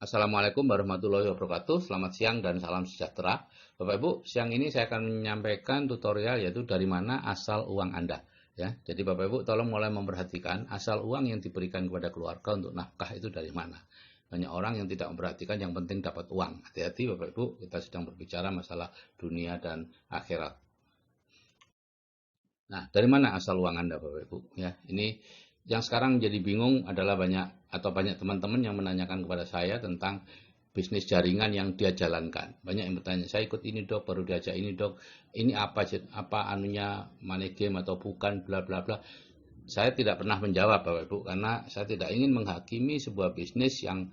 Assalamualaikum warahmatullahi wabarakatuh. Selamat siang dan salam sejahtera. Bapak Ibu, siang ini saya akan menyampaikan tutorial yaitu dari mana asal uang Anda. Ya, jadi Bapak Ibu tolong mulai memperhatikan asal uang yang diberikan kepada keluarga untuk nafkah itu dari mana. Banyak orang yang tidak memperhatikan, yang penting dapat uang. Hati-hati Bapak Ibu, kita sedang berbicara masalah dunia dan akhirat. Nah, dari mana asal uang Anda, Bapak Ibu? Ya, ini yang sekarang jadi bingung adalah banyak teman-teman yang menanyakan kepada saya tentang bisnis jaringan yang dia jalankan. Banyak yang bertanya, saya ikut ini dok, baru diajak ini dok, ini apa anunya, money game atau bukan, bla bla bla. Saya tidak pernah menjawab, Bapak Ibu, karena saya tidak ingin menghakimi sebuah bisnis yang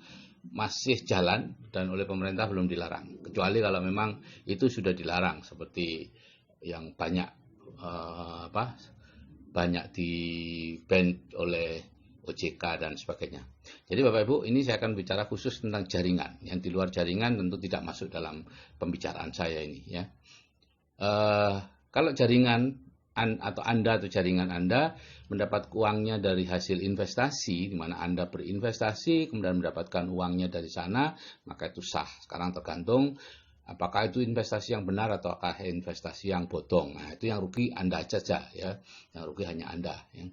masih jalan dan oleh pemerintah belum dilarang. Kecuali kalau memang itu sudah dilarang, seperti yang banyak di ban oleh OJK dan sebagainya. Jadi Bapak Ibu, ini saya akan bicara khusus tentang jaringan. Yang di luar jaringan tentu tidak masuk dalam pembicaraan saya ini ya. Eh, Kalau jaringan atau Anda atau jaringan Anda mendapat uangnya dari hasil investasi, di mana Anda berinvestasi kemudian mendapatkan uangnya dari sana, maka itu sah. Sekarang tergantung apakah itu investasi yang benar atau apakah investasi yang bodong. Nah, itu yang rugi Anda saja ya, yang rugi hanya Anda. Ya.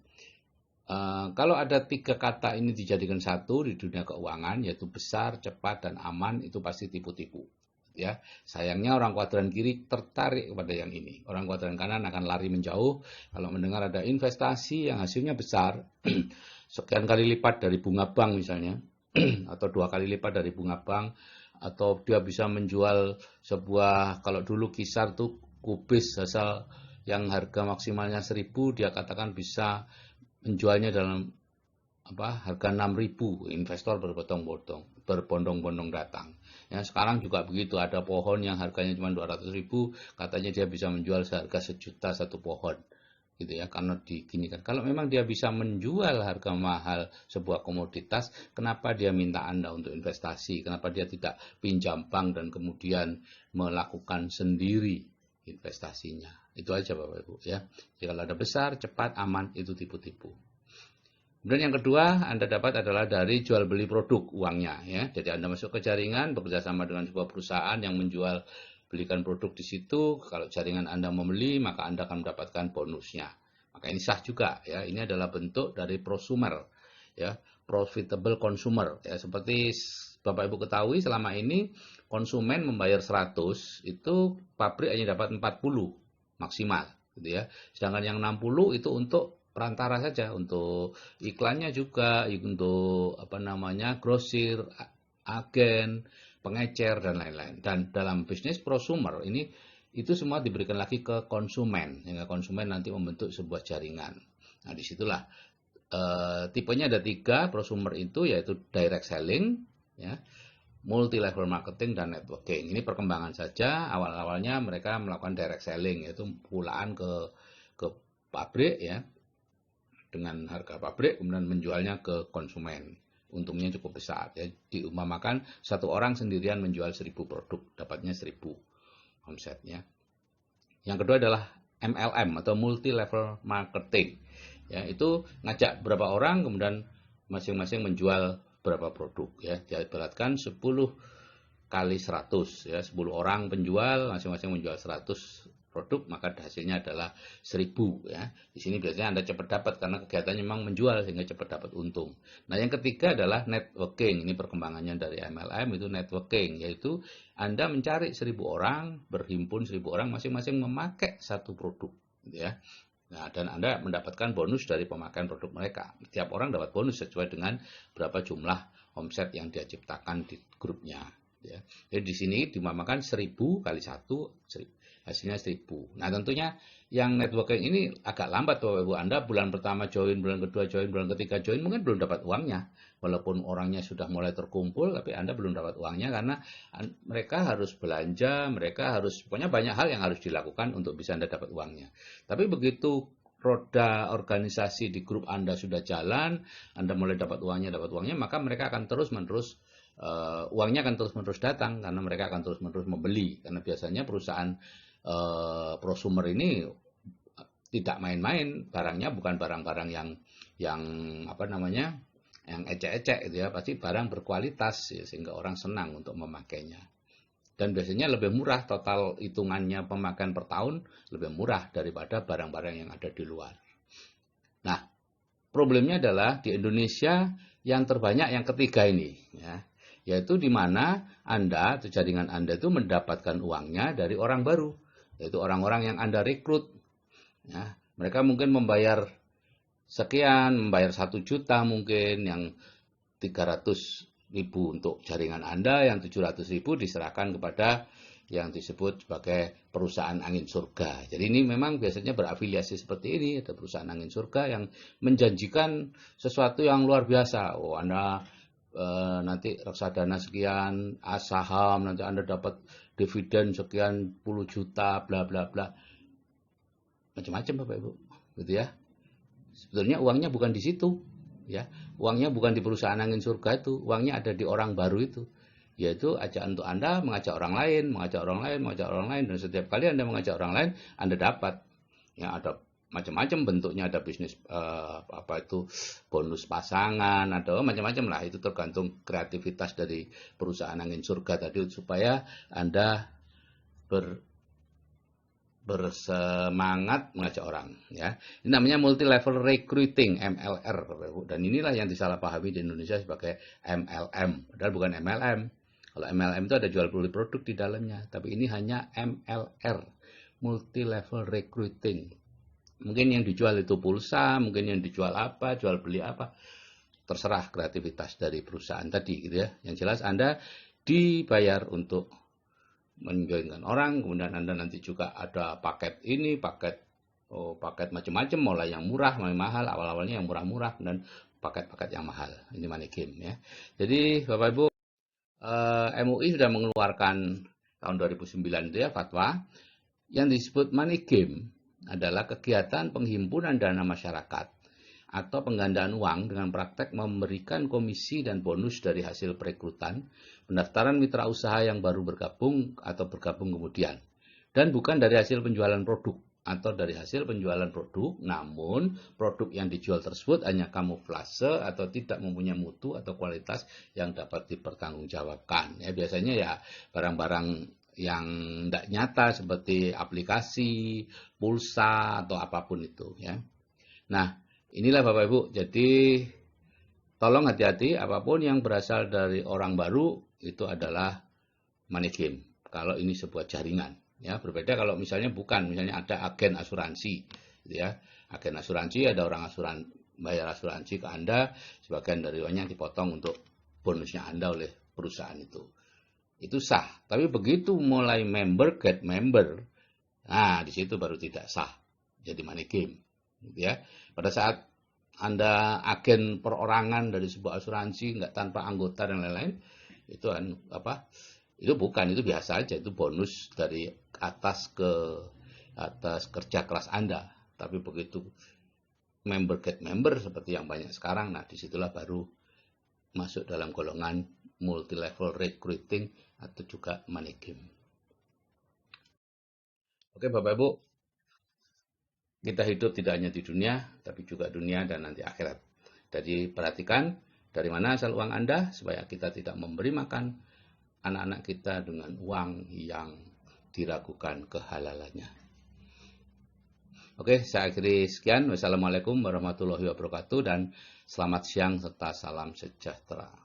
Kalau ada tiga kata ini dijadikan satu di dunia keuangan, yaitu besar, cepat, dan aman, itu pasti tipu-tipu. Ya, sayangnya orang kuadran kiri tertarik kepada yang ini. Orang kuadran kanan akan lari menjauh kalau mendengar ada investasi yang hasilnya besar, sekian kali lipat dari bunga bank misalnya, atau 2 kali lipat dari bunga bank, atau dia bisa menjual sebuah, kalau dulu kisar tuh kubis asal yang harga maksimalnya 1.000, dia katakan bisa menjualnya dalam harga 6.000, investor berbondong-bondong datang. Ya, sekarang juga begitu, ada pohon yang harganya cuma 200.000, katanya dia bisa menjual seharga 1 juta satu pohon. Gitu ya, karena diginikan. Kalau memang dia bisa menjual harga mahal sebuah komoditas, kenapa dia minta Anda untuk investasi? Kenapa dia tidak pinjam bank dan kemudian melakukan sendiri investasinya? Itu aja Bapak Ibu ya. Jadi kalau ada besar, cepat, aman, itu tipu-tipu. Kemudian yang kedua Anda dapat adalah dari jual beli produk uangnya ya. Jadi Anda masuk ke jaringan bekerja sama dengan sebuah perusahaan yang menjual belikan produk di situ. Kalau jaringan Anda membeli, maka Anda akan mendapatkan bonusnya. Maka ini sah juga ya. Ini adalah bentuk dari prosumer ya, profitable consumer ya. Seperti Bapak Ibu ketahui, selama ini konsumen membayar 100, itu pabrik hanya dapat 40 maksimal gitu ya. Sedangkan yang 60 itu untuk perantara saja, untuk iklannya juga, untuk grosir, agen, pengecer dan lain-lain. Dan dalam bisnis prosumer ini itu semua diberikan lagi ke konsumen, sehingga konsumen nanti membentuk sebuah jaringan. Nah, disitulah tipenya ada 3 prosumer itu, yaitu direct selling, ya, multi level marketing dan networking. Ini perkembangan saja. Awal-awalnya mereka melakukan direct selling, yaitu pulaan ke pabrik ya, dengan harga pabrik, kemudian menjualnya ke konsumen. Untungnya cukup besar ya. Diumpamakan satu orang sendirian menjual 1.000 produk, dapatnya 1.000 omsetnya. Yang kedua adalah MLM atau multi level marketing. Ya, itu ngajak berapa orang kemudian masing-masing menjual berapa produk ya. Diibaratkan 10 kali 100 ya, 10 orang penjual masing-masing menjual 100 produk, maka hasilnya adalah 1.000 ya. Di sini biasanya Anda cepat dapat karena kegiatannya memang menjual sehingga cepat dapat untung. Nah, yang ketiga adalah networking. Ini perkembangannya dari MLM, itu networking, yaitu Anda mencari 1.000 orang, berhimpun 1.000 orang masing-masing memakai satu produk gitu ya. Nah, dan Anda mendapatkan bonus dari pemakaian produk mereka. Setiap orang dapat bonus sesuai dengan berapa jumlah omset yang dia ciptakan di grupnya ya. Jadi di sini dimamakan 1.000 kali 1, hasilnya 1.000. Nah, tentunya yang networking ini agak lambat Bapak Ibu. Anda bulan pertama join, bulan kedua join, bulan ketiga join, mungkin belum dapat uangnya. Walaupun orangnya sudah mulai terkumpul, tapi Anda belum dapat uangnya karena mereka harus belanja, pokoknya banyak hal yang harus dilakukan untuk bisa Anda dapat uangnya. Tapi begitu roda organisasi di grup Anda sudah jalan, Anda mulai dapat uangnya, maka mereka akan terus-menerus uangnya akan terus-menerus datang karena mereka akan terus-menerus membeli, karena biasanya perusahaan prosumer ini tidak main-main, barangnya bukan barang-barang yang yang ecek-ecek gitu ya, pasti barang berkualitas ya, sehingga orang senang untuk memakainya. Dan biasanya lebih murah, total hitungannya pemakaian per tahun lebih murah daripada barang-barang yang ada di luar. Nah, problemnya adalah di Indonesia yang terbanyak yang ketiga ini, ya, yaitu di mana Anda atau jaringan Anda itu mendapatkan uangnya dari orang baru, yaitu orang-orang yang Anda rekrut. Ya, mereka mungkin membayar sekian, membayar 1 juta mungkin, yang 300.000 untuk jaringan Anda, yang 700.000 diserahkan kepada yang disebut sebagai perusahaan angin surga. Jadi ini memang biasanya berafiliasi seperti ini, ada perusahaan angin surga yang menjanjikan sesuatu yang luar biasa. Oh, Anda nanti reksadana sekian, saham, nanti Anda dapat dividen sekian puluh juta, bla bla bla. Macam-macam Bapak Ibu, gitu ya. Sebetulnya uangnya bukan di situ, ya. Uangnya bukan di perusahaan angin surga itu, uangnya ada di orang baru itu. Yaitu ajakan untuk Anda mengajak orang lain, mengajak orang lain, mengajak orang lain, dan setiap kali Anda mengajak orang lain, Anda dapat. Ya, ada macam-macam bentuknya, ada bisnis bonus pasangan, ada macam-macam lah, itu tergantung kreativitas dari perusahaan angin surga tadi supaya Anda bersemangat mengajak orang, ya. Ini namanya multi level recruiting, MLR, dan inilah yang disalahpahami di Indonesia sebagai MLM, padahal bukan MLM. Kalau MLM itu ada jual beli produk di dalamnya, tapi ini hanya MLR, multi level recruiting. Mungkin yang dijual itu pulsa, mungkin yang dijual apa, jual beli apa, terserah kreativitas dari perusahaan tadi, gitu ya. Yang jelas Anda dibayar untuk menjoinkan orang, kemudian Anda nanti juga ada paket ini, paket macam-macam, mulai yang murah, mulai mahal, awal-awalnya yang murah-murah, dan paket-paket yang mahal. Ini money game, ya. Jadi Bapak Ibu, MUI sudah mengeluarkan tahun 2009 itu ya fatwa yang disebut money game adalah kegiatan penghimpunan dana masyarakat atau penggandaan uang dengan praktek memberikan komisi dan bonus dari hasil perekrutan, pendaftaran mitra usaha yang baru bergabung atau bergabung kemudian, dan bukan dari hasil penjualan produk atau dari hasil penjualan produk, namun produk yang dijual tersebut hanya kamuflase atau tidak mempunyai mutu atau kualitas yang dapat dipertanggungjawabkan. Ya, biasanya ya barang-barang yang tidak nyata seperti aplikasi, pulsa, atau apapun itu, ya. Nah, inilah Bapak Ibu, jadi tolong hati-hati, apapun yang berasal dari orang baru itu adalah money game. Kalau ini sebuah jaringan, ya, berbeda kalau misalnya bukan, misalnya ada agen asuransi, gitu ya. Agen asuransi, ada orang bayar asuransi ke Anda, sebagian dari uangnya dipotong untuk bonusnya Anda oleh perusahaan itu. Itu sah. Tapi begitu mulai member get member, nah di situ baru tidak sah. Jadi money game, gitu ya. Pada saat Anda agen perorangan dari sebuah asuransi nggak tanpa anggota dan lain-lain, itu itu bukan, itu biasa aja, itu bonus dari atas kerja keras Anda. Tapi begitu member get member seperti yang banyak sekarang, nah disitulah baru masuk dalam golongan multi level recruiting atau juga money game. Oke Bapak Ibu, kita hidup tidak hanya di dunia, tapi juga dunia dan nanti akhirat. Jadi perhatikan dari mana asal uang Anda, supaya kita tidak memberi makan anak-anak kita dengan uang yang diragukan kehalalannya. Oke, saya akhiri sekian. Wassalamualaikum warahmatullahi wabarakatuh dan selamat siang serta salam sejahtera.